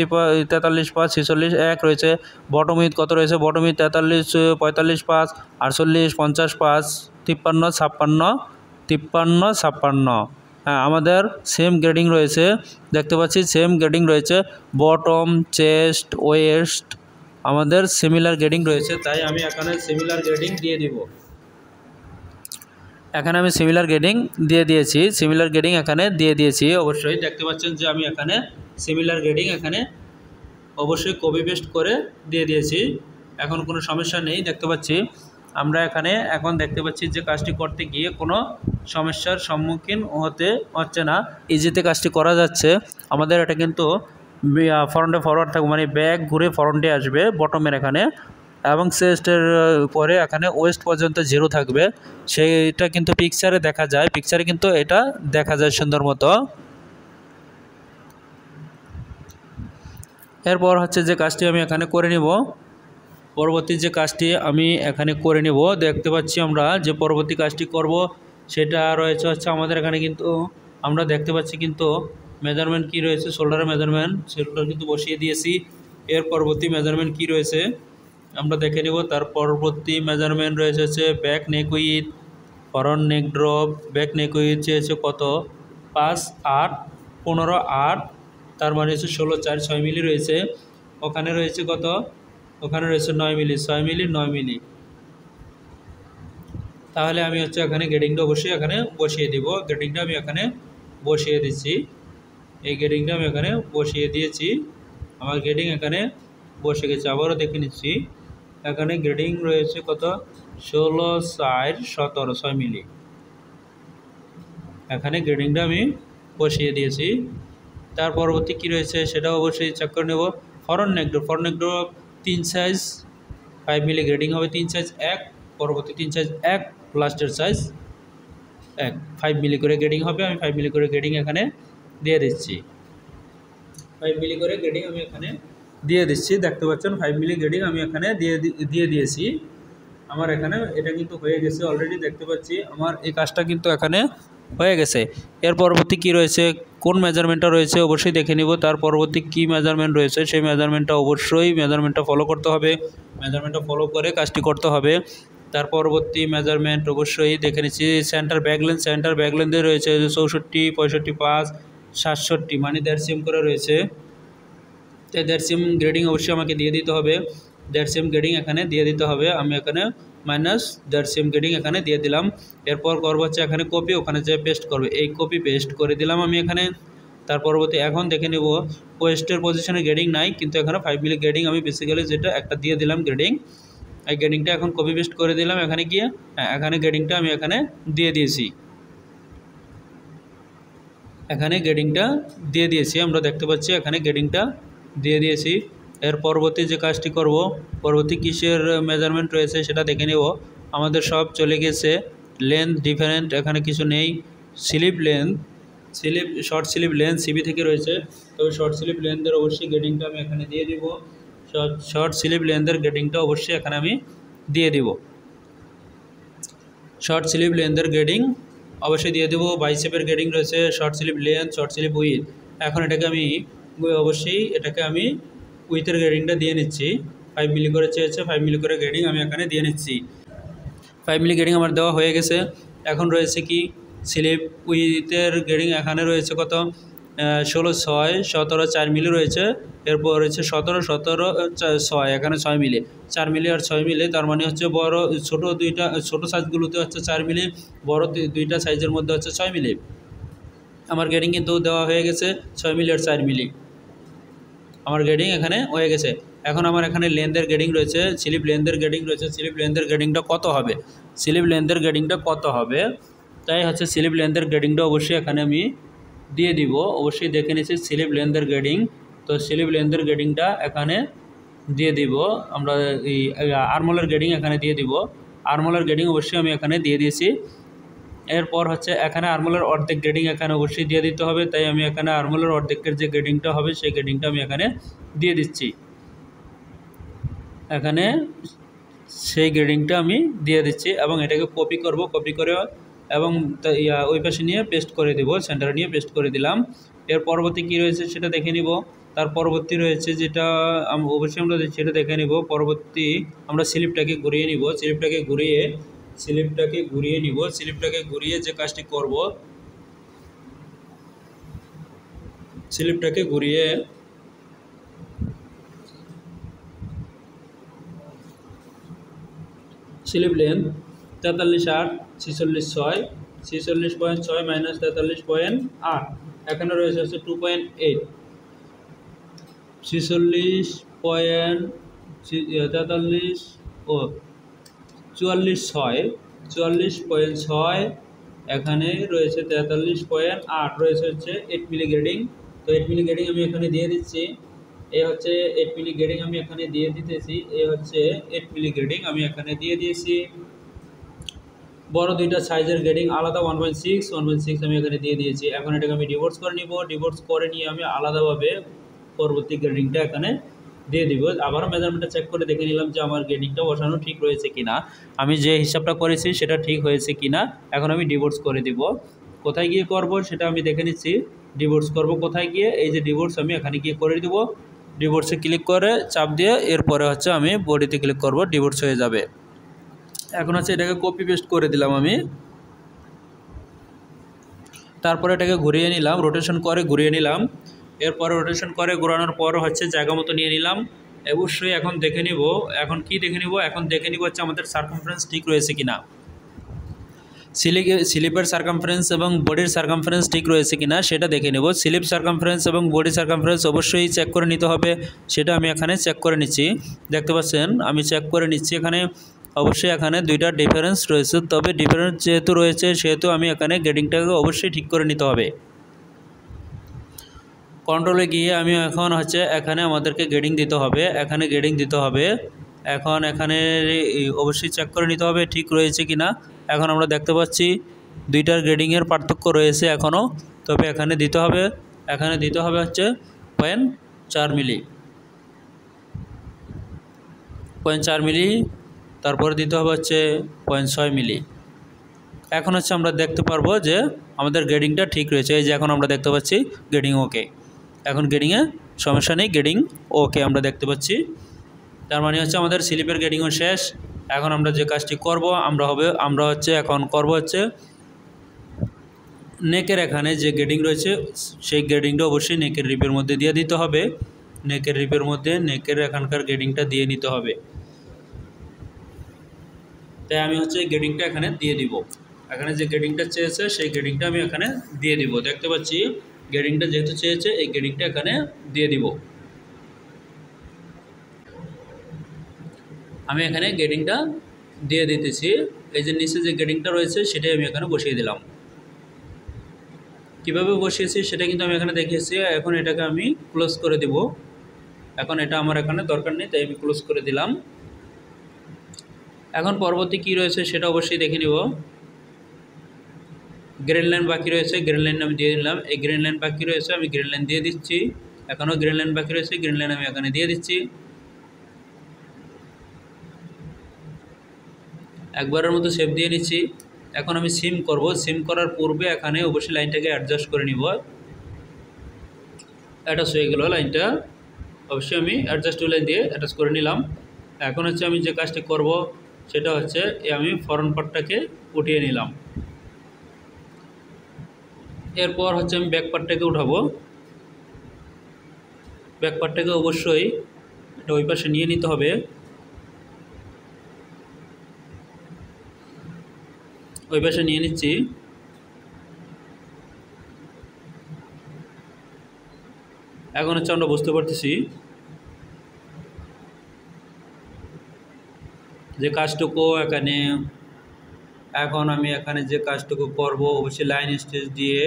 43 5, 46 1 রয়েছে। বটম উইথ কত রয়েছে, বটম উইথ 43, 45 5, 48, 50 5, 53, 56। হ্যাঁ, আমাদের সেম গ্রেডিং রয়েছে, দেখতে পাচ্ছি সেম গ্রেডিং রয়েছে। বটম, চেস্ট, ওয়েস্ট আমাদের সিমিলার গ্রেডিং রয়েছে, তাই আমি এখানে সিমিলার গ্রেডিং দিয়ে দিব। এখানে আমি সিমিলার গ্রেডিং দিয়ে দিয়েছি, অবশ্যই দেখতে পাচ্ছেন যে আমি এখানে সিমিলার গ্রেডিং এখানে অবশ্যই কপি পেস্ট করে দিয়ে দিয়েছি। এখন কোনো সমস্যা নেই, দেখতে পাচ্ছি আমরা এখানে এখন দেখতে পাচ্ছি যে কাজটি করতে গিয়ে কোনো সমস্যার সম্মুখীন হচ্ছে না, ইজিতে কাজটি করা যাচ্ছে। আমাদের এটা কিন্তু ফ্রন্টে ফরওয়ার্ড থাকবে, মানে ব্যাক ঘুরে ফ্রন্টে আসবে বটমের এখানে, এবং চেস্টের পরে এখানে ওয়েস্ট পর্যন্ত 0 থাকবে। সেইটা কিন্তু পিকচারে দেখা যায়, পিকচারে কিন্তু এটা দেখা যায় সুন্দর মতো। এরপর হচ্ছে যে কাজটি আমি এখানে করে নিব, পরবর্তী যে কাজটি আমি এখানে করে নিব, দেখতে পাচ্ছি আমরা যে পরবর্তী কাজটি করব সেটা রয়েছে হচ্ছে আমাদের এখানে কিন্তু আমরা দেখতে পাচ্ছি কিন্তু মেজারমেন্ট কি রয়েছে, শোল্ডারের মেজারমেন্ট, শোল্ডার কিন্তু বসিয়ে দিয়েছি। এর পরবর্তী মেজারমেন্ট কি রয়েছে আমরা দেখে নেব। তার পরবর্তী মেজারমেন্ট রয়েছে হচ্ছে back neck width, front neck drop. Back neck width চেয়েছে কত, 5, 8, 15, 8, তার মানে হচ্ছে 16, 4, 6 মিলি রয়েছে। ওখানে রয়েছে কত, ওখানে রয়েছে 9 মিলি, 6 মিলি 9 মিলি। তাহলে আমি হচ্ছে এখানে গ্রেডিংটা অবশ্যই এখানে বসিয়ে দিব। গ্রেডিংটা আমি এখানে বসিয়ে দিচ্ছি, এই গ্রেডিংটা আমি এখানে বসিয়ে দিয়েছি। আমার গ্রেডিং এখানে বসে গেছে। আবারও দেখে নিচ্ছি, এখানে গ্রেডিং রয়েছে কত, 16, 4, 17, 6 মিলি। এখানে গ্রেডিংটা আমি বসিয়ে দিয়েছি। তার পরবর্তী কী রয়েছে সেটাও অবশ্যই চেক করে নেব। ফরন্ট নেক ড্রপ 3 সাইজ 5 মিলি গ্রেডিং হবে, 3 সাইজ 1, পরবর্তী 3 সাইজ 1, লাস্টের সাইজ 1, 5 মিলি করে গ্রেডিং হবে। আমি 5 মিলি করে গ্রেডিং এখানে দিয়ে দিচ্ছি, 5 মিলি করে গ্রেডিং আমি এখানে দিয়ে দিচ্ছি। দেখতে পাচ্ছেন 5 মিলি গ্রেডিং আমি এখানে দিয়ে দিয়েছি। আমার এখানে এটা কিন্তু হয়ে গেছে অলরেডি, দেখতে পাচ্ছি আমার এই কাজটা কিন্তু এখানে হয়ে গেছে। এর পরবর্তী কি রয়েছে, কোন মেজারমেন্টটা রয়েছে অবশ্যই দেখে নিব। তার পরবর্তী কি মেজারমেন্ট রয়েছে সেই মেজারমেন্টটা অবশ্যই ফলো করতে হবে। মেজারমেন্টটা ফলো করে কাজটি করতে হবে। তার পরবর্তী মেজারমেন্ট অবশ্যই দেখে নিচ্ছি। সেন্টার ব্যাকলেন্থে রয়েছে 64, 65, 5, 67, মানে 1.5 সেম করে রয়েছে। তো 1.5 সেম গ্রেডিং অবশ্যই আমাকে দিয়ে দিতে হবে। 1.5 সেম গ্রেডিং এখানে দিয়ে দিতে হবে। আমি এখানে -1.5 সেম গ্রেডিং এখানে দিয়ে দিলাম। এরপর করবো হচ্ছে এখানে কপি, ওখানে যে পেস্ট করবে, এই কপি পেস্ট করে দিলাম আমি এখানে। তার পরবর্তী এখন দেখে নেব ওয়েস্টের পজিশনে গ্রেডিং নাই, কিন্তু এখানে 5 মিলি গ্রেডিং আমি বেসিক্যালি যেটা একটা দিয়ে দিলাম গ্রেডিং। এই গ্রেডিংটা এখন কপি পেস্ট করে দিলাম এখানে গিয়ে। হ্যাঁ, এখানে গ্রেডিংটা আমি এখানে দিয়ে দিয়েছি। এখানে গ্রেডিংটা দিয়ে দিয়েছি, আমরা দেখতে পাচ্ছি এখানে গ্রেডিংটা দিয়ে দিয়েছি। এর পরবর্তী যে কাজটি করব, পরবর্তী কিসের মেজারমেন্ট রয়েছে সেটা দেখে নেব। আমাদের সব চলে গেছে। লেন্থ ডিফারেন্ট এখানে কিছু নেই। শর্ট স্লিপ লেন্থ সিবি থেকে রয়েছে, তবে শর্ট স্লিপ লেন্থের অবশ্যই গ্রেডিংটা আমি এখানে দিয়ে দিব। শর্ট স্লিপ লেন্থের গ্রেডিংটা অবশ্যই এখানে আমি দিয়ে দিব। শর্ট স্লিপ লেন্থের গ্রেডিং অবশ্যই দিয়ে দেবো। বাইসেপের গ্রেডিং রয়েছে, short slip length, short slip with. এখন এটাকে আমি উইথের গ্রেডিংটা দিয়ে নিচ্ছি। 5 মিলি করে চেয়েছে, 5 মিলি করে গ্রেডিং আমি এখানে দিয়ে নিচ্ছি। 5 মিলি গ্রেডিং আমার দেওয়া হয়ে গেছে। এখন রয়েছে কি স্লিপ উইথের গ্রেডিং এখানে রয়েছে কত, 16, 6, 17, 4 মিলি রয়েছে। এরপর রয়েছে 17, 17, 6, এখানে 6 মিলি, 4 মিলি আর 6 মিলি, তার মানে হচ্ছে ছোটো সাইজগুলোতে হচ্ছে 4 মিলি, বড় দুইটা সাইজের মধ্যে হচ্ছে 6 মিলি। আমার গ্রেডিং কিন্তু দেওয়া হয়ে গেছে 6 মিলি আর 4 মিলি, আমার গ্রেডিং এখানে হয়ে গেছে। এখন আমার এখানে লেন্থের গ্রেডিং রয়েছে, স্লিপ লেন্থের গ্রেডিং রয়েছে। স্লিপ লেন্থের গ্রেডিংটা কত হবে, তাই হচ্ছে স্লিপ লেন্থের গ্রেডিংটা অবশ্যই এখানে আমি দিয়ে দিব। অবশ্যই দেখে নিচ্ছি স্লিপ লেন্থের গ্রেডিং। তো স্লিপ লেন্থের গ্রেডিংটা এখানে দিয়ে দিব আমরা। এই আর্মহোলের গ্রেডিং এখানে দিয়ে দিব। আর্মহোলের গ্রেডিং অবশ্যই আমি এখানে দিয়ে দিয়েছি। এরপর হচ্ছে এখানে আর্মহোলের অর্ধেক গ্রেডিং এখানে অবশ্যই দিয়ে দিতে হবে, তাই আমি এখানে আর্মহোলের অর্ধেকের যে গ্রেডিংটা হবে সেই গ্রেডিংটা আমি এখানে দিয়ে দিচ্ছি। এখানে সেই গ্রেডিংটা আমি দিয়ে দিচ্ছি এবং এটাকে কপি করে এবং ওই পাশে নিয়ে পেস্ট করে দেব, সেন্টারে নিয়ে পেস্ট করে দিলাম। এর পরবর্তী কী রয়েছে সেটা দেখে নিব। তার পরবর্তী রয়েছে যেটা অবশ্যই আমরা সেটা দেখে নিব। পরবর্তী আমরা স্লিপটাকে ঘুরিয়ে নিব। স্লিপটাকে ঘুরিয়ে যে কাজটি করব, স্লিপটাকে ঘুরিয়ে স্লিপ লেন্থ 43.8, 46.6, 46.6 মাইনাস 43.8, এখানে রয়েছে হচ্ছে 2.8, 44.6, এখানে রয়েছে 43.8, রয়েছে হচ্ছে 8 মিলি গ্রেডিং। তো 8 মিলি গ্রেডিং আমি এখানে দিয়ে দিচ্ছি। এ হচ্ছে 8 মিলি গ্রেডিং আমি এখানে দিয়ে দিতেছি। এ হচ্ছে 8 মিলি গ্রেডিং আমি এখানে দিয়ে দিয়েছি। বড় দুইটা সাইজের গ্রেডিং আলাদা 1.6 আমি এখানে দিয়ে দিয়েছি। এখন এটাকে আমি ডিভোর্স করে নিব। ডিভোর্স করে নিয়ে আমি আলাদাভাবে পরবর্তী গ্রেডিংটা এখানে দিয়ে দিব। আবারও মেজারমেন্টটা চেক করে দেখে নিলাম যে আমার গ্রেডিংটা বসানো ঠিক রয়েছে কিনা, আমি যে হিসাবটা করেছি সেটা ঠিক হয়েছে কিনা। এখন আমি ডিভোর্স করে দিব। কোথায় গিয়ে করব সেটা আমি দেখে নিচ্ছি। ডিভোর্স করব কোথায় গিয়ে, এই যে ডিভোর্স আমি এখানে গিয়ে করে দিব। ডিভোর্সে ক্লিক করে চাপ দিয়ে এরপরে হচ্ছে আমি বডিতে ক্লিক করব, ডিভোর্স হয়ে যাবে। এখন হচ্ছে এটাকে কপি পেস্ট করে দিলাম আমি। তারপরে এটাকে ঘুরিয়ে নিলাম, রোটেশন করে ঘুরিয়ে নিলাম। এরপরে রোটেশন করে ঘোরানোর পর হচ্ছে জায়গা মতো নিয়ে নিলাম। অবশ্যই এখন দেখে নিব, এখন দেখে নিব হচ্ছে আমাদের সার্কামফারেন্স ঠিক রয়েছে কিনা, স্লিপের সার্কামফারেন্স এবং বডির সার্কামফারেন্স ঠিক রয়েছে কিনা সেটা দেখে নেব। স্লিপ সার্কামফারেন্স এবং বডি সার্কামফারেন্স অবশ্যই চেক করে নিতে হবে, সেটা আমি এখানে চেক করে নিচ্ছি। দেখতে পাচ্ছেন আমি চেক করে নিচ্ছি। এখানে অবশ্যই এখানে দুইটা ডিফারেন্স রয়েছে, তবে ডিফারেন্স যেহেতু রয়েছে সেহেতু আমি এখানে গ্রেডিংটাকে অবশ্যই ঠিক করে নিতে হবে। কন্ট্রোলে গিয়ে আমি এখন হচ্ছে এখানে আমাদেরকে গ্রেডিং দিতে হবে, এখন এখানে অবশ্যই চেক করে নিতে হবে ঠিক রয়েছে কিনা। এখন আমরা দেখতে পাচ্ছি দুইটার গ্রেডিংয়ের পার্থক্য রয়েছে এখনও, তবে এখানে দিতে হবে হচ্ছে 0.4 মিলি, 0.4 মিলি। তারপরে দিতে হবে হচ্ছে 0.6 মিলি, এখন হচ্ছে আমরা দেখতে পারবো যে আমাদের গ্রেডিংটা ঠিক রয়েছে। এই যে এখন আমরা দেখতে পাচ্ছি গ্রেডিং ওকে। এখন গ্রেডিংয়ে সমস্যা নেই, গ্রেডিং ওকে আমরা দেখতে পাচ্ছি। তার মানে হচ্ছে আমাদের স্লিপের গ্রেডিংও শেষ। এখন আমরা যে কাজটি করব আমরা হচ্ছে এখন করব হচ্ছে নেকের এখানে যে গ্রেডিং রয়েছে সেই গ্রেডিংটা অবশ্যই নেকের রিপের মধ্যে দিয়ে দিতে হবে। নেকের রিপের মধ্যে নেকের এখানকার গ্রেডিংটা দিয়ে নিতে হবে। তাই আমি হচ্ছে গ্রেডিংটা এখানে দিয়ে দিব। এখানে যে গ্রেডিংটা চেয়েছে সেই গ্রেডিংটা আমি এখানে দিয়ে দিব। দেখতে পাচ্ছি গ্রেডিংটা যেহেতু চেয়েছে এই গ্রেডিংটা এখানে দিয়ে দিব। আমি এখানে গ্রেডিংটা দিয়ে দিতেছি। এই যে নিচে যে গ্রেডিংটা রয়েছে সেটাই আমি এখানে বসিয়ে দিলাম। কীভাবে বসিয়েছি সেটা কিন্তু আমি এখানে দেখিয়েছি। এখন এটাকে আমি ক্লোজ করে দেব। এখন এটা আমার এখানে দরকার নেই, তাই আমি ক্লোজ করে দিলাম। এখন পরবর্তী কী রয়েছে সেটা অবশ্যই দেখে নিব। গ্রেন লাইন বাকি রয়েছে, গ্রেন লাইন আমি দিয়ে দিলাম। এই গ্রেন লাইন বাকি রয়েছে, আমি গ্রেন লাইন দিয়ে দিচ্ছি। এখনও গ্রেন লাইন বাকি রয়েছে, গ্রেন লাইন আমি এখানে দিয়ে দিচ্ছি। একবারের মতো শেপ দিয়ে নিচ্ছি। এখন আমি সিম করব। সিম করার পূর্বে এখানে অবশ্যই লাইনটাকে অ্যাডজাস্ট করে নিব। অ্যাটাচ হয়ে গেল লাইনটা, অবশ্যই আমি অ্যাডজাস্ট লাইন দিয়ে অ্যাটাচ করে নিলাম। এখন হচ্ছে আমি যে কাজটি করব সেটা হচ্ছে আমি ফ্রন্ট পার্টটাকে উঠিয়ে নিলাম। এরপর হচ্ছে আমি ব্যাক পার্টটাকে উঠাবো। ব্যাক পার্টটাকে অবশ্যই এটা ওই পাশে নিয়ে নিতে হবে। ওই পাশে নিয়ে নিচ্ছি। এখন হচ্ছে আমরা বুঝতে পারতেছি যে কাজটুকু এখানে এখন আমি এখানে যে কাজটুকু করব অবশ্যই লাইন স্টেজ দিয়ে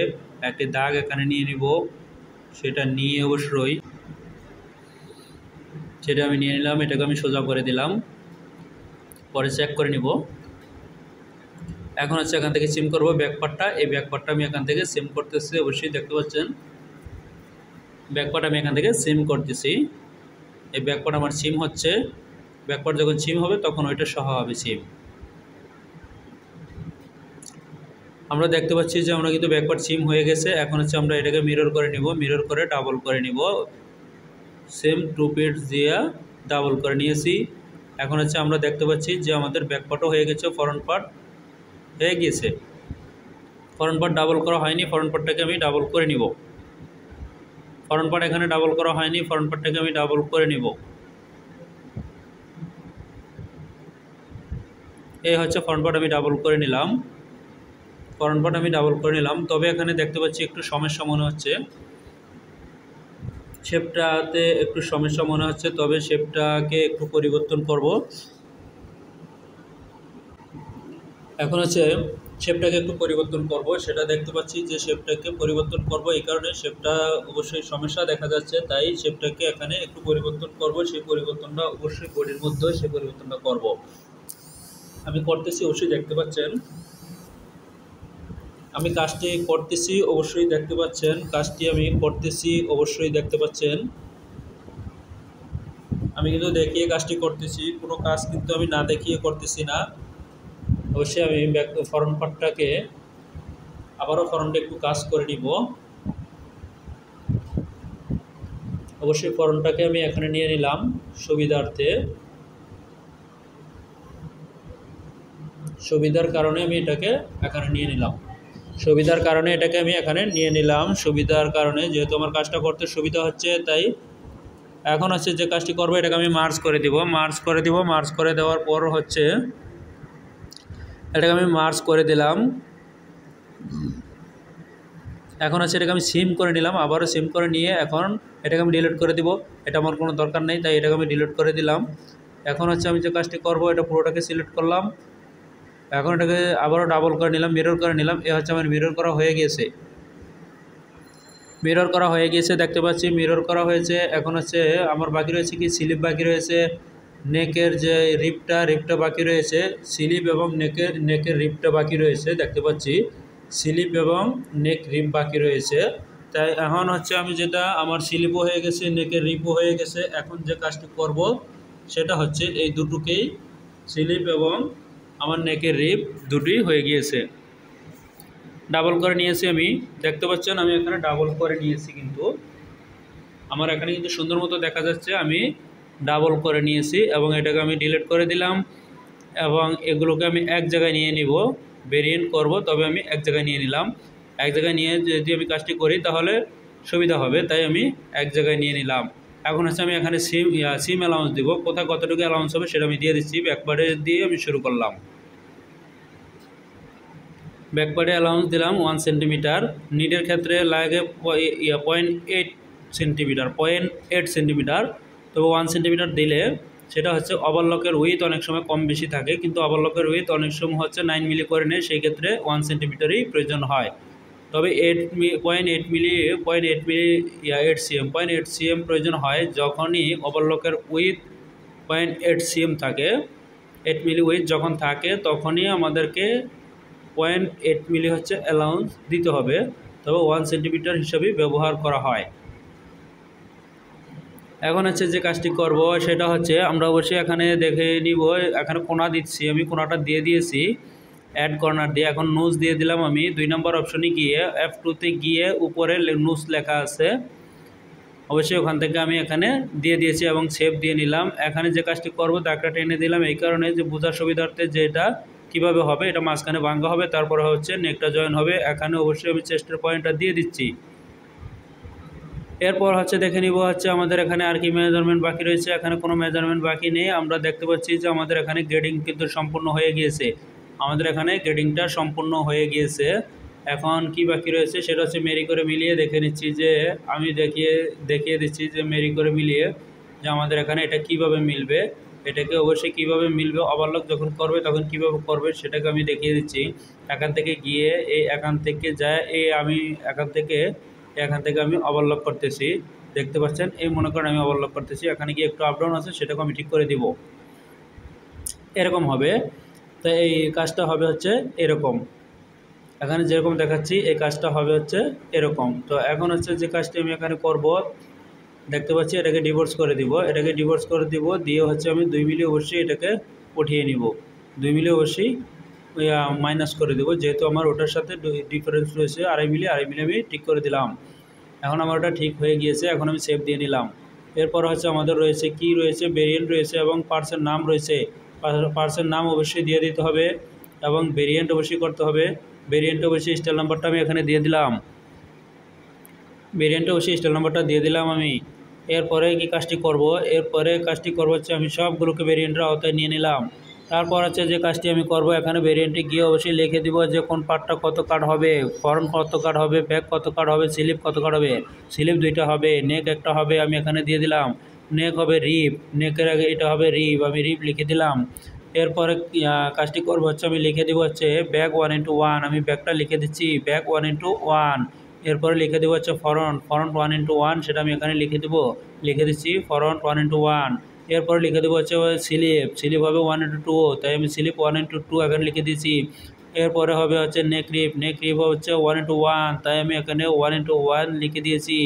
একটি দাগ এখানে নিয়ে নিব। সেটা নিয়ে অবশ্যই সেটা আমি নিয়ে নিলাম। এটাকে আমি সোজা করে দিলাম, পরে চেক করে নিব। এখন হচ্ছে এখান থেকে সিম করব ব্যাক পার্টটা। এই ব্যাক পার্টটা আমি এখান থেকে সিম করতেছি, অবশ্যই দেখতে পাচ্ছেন ব্যাক পার্ট আমি এখান থেকে সিম করতেছি। এই ব্যাক পার্ট আমার সিম হচ্ছে। ব্যাক পার্ট যখন সিম হবে তখন ওইটা সহ হবে সিম। আমরা দেখতে পাচ্ছি যে আমরা কিন্তু ব্যাক পার্ট সিম হয়ে গেছে। এখন হচ্ছে আমরা এটাকে মিরর করে নিব, মিরর করে ডাবল করে নিব। সেম 2 পিট দিয়ে ডাবল করে নিয়েছি। এখন হচ্ছে আমরা দেখতে পাচ্ছি যে আমাদের ব্যাক পার্টও হয়ে গেছে, ফ্রন্ট পার্ট হয়ে গিয়েছে। ফ্রন্ট পার্ট ডাবল করা হয়নি, ফ্রন্ট পার্টটাকে আমি ডাবল করে নিব। ফ্রন্ট পার্ট এখানে ডাবল করা হয়নি, ফ্রন্ট পার্টটাকে আমি ডাবল করে নিব। এই হচ্ছে ফ্রন্ট পার্ট আমি ডাবল করে নিলাম। ফ্রন্ট পার্ট আমি ডাবল করে নিলাম। তবে এখানে দেখতে পাচ্ছি একটু সমস্যা মনে হচ্ছে, শেপটাতে একটু সমস্যা মনে হচ্ছে। তবে শেপটাকে একটু পরিবর্তন করব। এখন হচ্ছে শেপটাকে একটু পরিবর্তন করব। সেটা দেখতে পাচ্ছি যে শেপটাকে পরিবর্তন করব, এই কারণে শেপটা অবশ্যই সমস্যা দেখা যাচ্ছে, তাই শেপটাকে এখানে একটু পরিবর্তন করব। সেই পরিবর্তনটা অবশ্যই বডির মধ্যে সেই পরিবর্তনটা করব। আমি করতেছি, অবশ্যই দেখতে পাচ্ছেন। আমি কাজটি করতেছি, অবশ্যই দেখতে পাচ্ছেন। কাজটি আমি করতেছি, অবশ্যই দেখতে পাচ্ছেন। আমি কিন্তু দেখিয়ে কাজটি করতেছি, কোনো কাজ কিন্তু আমি না দেখিয়ে করতেছি না। অবশ্যই আমি ফ্রন্ট পার্টটাকে আবারও ফ্রন্টে একটু কাজ করে নিব। অবশ্যই ফ্রন্টটাকে আমি এখানে নিয়ে নিলাম সুবিধার্থে। সুবিধার কারণে আমি এটাকে এখানে নিয়ে নিলাম। সুবিধার কারণে এটাকে আমি এখানে নিয়ে নিলাম। সুবিধার কারণে যেহেতু আমার কাজটা করতে সুবিধা হচ্ছে, তাই এখন হচ্ছে যে কাজটি করবো এটাকে আমি মার্জ করে দিব। মার্জ করে দেওয়ার পর হচ্ছে এটাকে আমি মার্জ করে দিলাম। এখন হচ্ছে এটাকে আমি সিম করে নিলাম, আবারও সিম করে নিয়ে এখন এটাকে আমি ডিলিট করে দিব। এটা আমার কোনো দরকার নেই, তাই এটাকে আমি ডিলিট করে দিলাম। এখন হচ্ছে আমি যে কাজটি করব এটা পুরোটাকে সিলেক্ট করলাম। এখন এটাকে আবারও ডাবল করে নিলাম, মিরর করে নিলাম। এ হচ্ছে আমার মিরর করা হয়ে গিয়েছে। মিরর করা হয়ে গিয়েছে, দেখতে পাচ্ছি মিরর করা হয়েছে। এখন হচ্ছে আমার বাকি রয়েছে কি, স্লিপ বাকি রয়েছে। নেকের যে রিপটা বাকি রয়েছে, স্লিপ এবং নেকের রিপটা বাকি রয়েছে। দেখতে পাচ্ছি স্লিপ এবং নেক রিপ বাকি রয়েছে। তাই এখন হচ্ছে আমি যেটা আমার স্লিপও হয়ে গেছে, নেকের রিপও হয়ে গেছে। এখন যে কাজটি করব সেটা হচ্ছে এই দুটোকেই, স্লিপ এবং আমার নেকের রিপ দুটোই হয়ে গিয়েছে। ডাবল করে নিয়েছি আমি, দেখতে পাচ্ছেন আমি এখানে ডাবল করে নিয়েছি, কিন্তু আমার এখানে কিন্তু সুন্দর মতো দেখা যাচ্ছে আমি ডাবল করে নিয়েছি। এবং এটাকে আমি ডিলিট করে দিলাম এবং এগুলোকে আমি এক জায়গায় নিয়ে নিব, ভেরিয়েন্ট করব তবে আমি এক জায়গায় নিয়ে নিলাম। এক জায়গায় নিয়ে যদি আমি কাজটি করি তাহলে সুবিধা হবে, তাই আমি এক জায়গায় নিয়ে নিলাম। এখন হচ্ছে আমি এখানে সিম অ্যালাউন্স দিব, কোথায় কতটুকু অ্যালাউন্স হবে সেটা আমি দিয়ে দিচ্ছি। ব্যাকপার্টে দিয়ে আমি শুরু করলাম। ব্যাকপার্টে অ্যালাউন্স দিলাম 1 সেন্টিমিটার, নিডের ক্ষেত্রে লাগে 0.8 সেন্টিমিটার, 0.8 সেন্টিমিটার। তবে 1 সেন্টিমিটার দিলে সেটা হচ্ছে ওভারলকের উইথ অনেক সময় কম বেশি থাকে, কিন্তু ওভারলকের উইথ অনেক সময় হচ্ছে 9 মিলি করে নেয়, সেই ক্ষেত্রে 1 সেন্টিমিটারই প্রয়োজন হয়। তবে 0.8 মিলি 0.8 সিএম 0.8 সিএম প্রয়োজন হয় যখনই ওভারলকের উইথ 0.8 সিএম থাকে, 8 মিলি উইথ যখন থাকে তখনই আমাদেরকে 0.8 মিলি হচ্ছে অ্যালাউন্স দিতে হবে, তবে 1 সেন্টিমিটার হিসাবে ব্যবহার করা হয়। এখন হচ্ছে যে কাজটি করব সেটা হচ্ছে আমরা অবশ্যই এখানে দেখে নিব, এখানে কোণা দিচ্ছি আমি, কোণাটা দিয়ে দিয়েছি অ্যাড কর্নার দিয়ে। এখন নোজ দিয়ে দিলাম আমি 2 নম্বর অপশনে গিয়ে F2তে গিয়ে উপরে নোজ লেখা আছে, অবশ্যই ওখান থেকে আমি এখানে দিয়ে দিয়েছি এবং সেভ দিয়ে নিলাম। এখানে যে কাজটি করব দাগটা টেনে দিলাম এই কারণে যে বোঝার সুবিধার্থে যে এটা কীভাবে হবে, এটা মাঝখানে ভাঙ্গা হবে, তারপরে হচ্ছে নেকটা জয়েন হবে। এখানে অবশ্যই আমি চেস্টের পয়েন্টটা দিয়ে দিচ্ছি। এরপর হচ্ছে দেখে নিব হচ্ছে আমাদের এখানে আর কি মেজারমেন্ট বাকি রয়েছে। এখানে কোনো মেজারমেন্ট বাকি নেই, আমরা দেখতে পাচ্ছি যে আমাদের এখানে গ্রেডিং কিন্তু সম্পূর্ণ হয়ে গিয়েছে। আমাদের এখানে গ্রেডিংটা সম্পূর্ণ হয়ে গিয়েছে। এখন কি বাকি রয়েছে সেটা হচ্ছে মেরি করে মিলিয়ে দেখে নিচ্ছি, যে আমি দেখিয়ে দিচ্ছি যে মেরি করে মিলিয়ে যে আমাদের এখানে এটা কিভাবে মিলবে, এটাকে অবশ্যই কিভাবে মিলবে, ওভারলক যখন করবে তখন কিভাবে করবে সেটাকে আমি দেখিয়ে দিচ্ছি। এখান থেকে গিয়ে এখান থেকে যায় আমি এখান থেকে আমি ওভারলক করতেছি, দেখতে পাচ্ছেন এই মনে করেন আমি ওভারলক করতেছি, এখানে গিয়ে একটু আপডাউন আছে সেটাকে আমি ঠিক করে দিব, এরকম হবে। তো এই কাজটা হবে হচ্ছে এরকম, এখানে যেরকম দেখাচ্ছি এই কাজটা হবে হচ্ছে এরকম। তো এখন হচ্ছে যে কাজটি আমি এখানে করব, দেখতে পাচ্ছি এটাকে ডিভোর্স করে দিব, দিয়ে হচ্ছে আমি 2 মিলি অবশ্যই এটাকে উঠিয়ে নিব, 2 মিলি অবশ্যই মাইনাস করে দেবো, যেহেতু আমার ওটার সাথে ডিফারেন্স রয়েছে 2.5 মিলি আমি ঠিক করে দিলাম। এখন আমার ওটা ঠিক হয়ে গিয়েছে, এখন আমি সেভ দিয়ে নিলাম। এরপর হচ্ছে আমাদের রয়েছে কি রয়েছে, ভেরিয়েন্ট রয়েছে এবং পার্সের নাম রয়েছে। পার্সের নাম অবশ্যই দিয়ে দিতে হবে এবং ভেরিয়েন্ট অবশ্যই করতে হবে। ভেরিয়েন্ট অবশ্যই স্টাইল নাম্বারটা আমি এখানে দিয়ে দিলাম, আমি। এরপরে কি কাজটি করব, হচ্ছে আমি সবগুলোকে ভেরিয়েন্টের আওতায় নিয়ে নিলাম। তারপর হচ্ছে যে কাজটি আমি করব, এখানে ভেরিয়েন্টে গিয়ে অবশ্যই লিখে দিব যে কোন পার্টটা কত কাট হবে, ফ্রন্ট কত কাট হবে, ব্যাক কত কাট হবে, স্লিপ কত কাট হবে। স্লিপ 2টা হবে, নেক একটা হবে, আমি এখানে দিয়ে দিলাম। নেক হবে রিপ, নেকের আগে এটা হবে রিপ, আমি রিপ লিখে দিলাম। এরপরে কাজটি করব হচ্ছে আমি লিখে দিব হচ্ছে ব্যাক 1:1, আমি ব্যাকটা লিখে দিচ্ছি ব্যাক 1:1। এরপরে লিখে দেবো হচ্ছে ফ্রন্ট 1:1, সেটা আমি এখানে লিখে দিচ্ছি ফ্রন্ট 1:1। এরপরে লিখে দেবো হচ্ছে স্লিপ হবে 1:2, তাই আমি স্লিপ 1:2 এখানে লিখে দিচ্ছি। এরপরে হবে হচ্ছে নেক রিপ হচ্ছে 1:1, তাই আমি এখানে 1:1 লিখে দিয়েছি।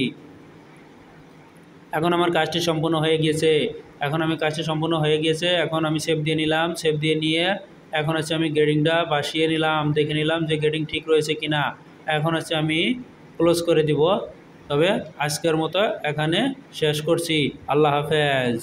এখন আমার কাজটি সম্পূর্ণ হয়ে গিয়েছে, এখন আমি সেভ দিয়ে নিলাম। সেভ দিয়ে নিয়ে এখন হচ্ছে আমি গ্রেডিংটা বাসিয়ে নিলাম, দেখে নিলাম যে গ্রেডিং ঠিক রয়েছে কিনা। এখন হচ্ছে আমি ক্লোজ করে দিব। তবে আজকের মতো এখানে শেষ করছি। আল্লাহ হাফেজ।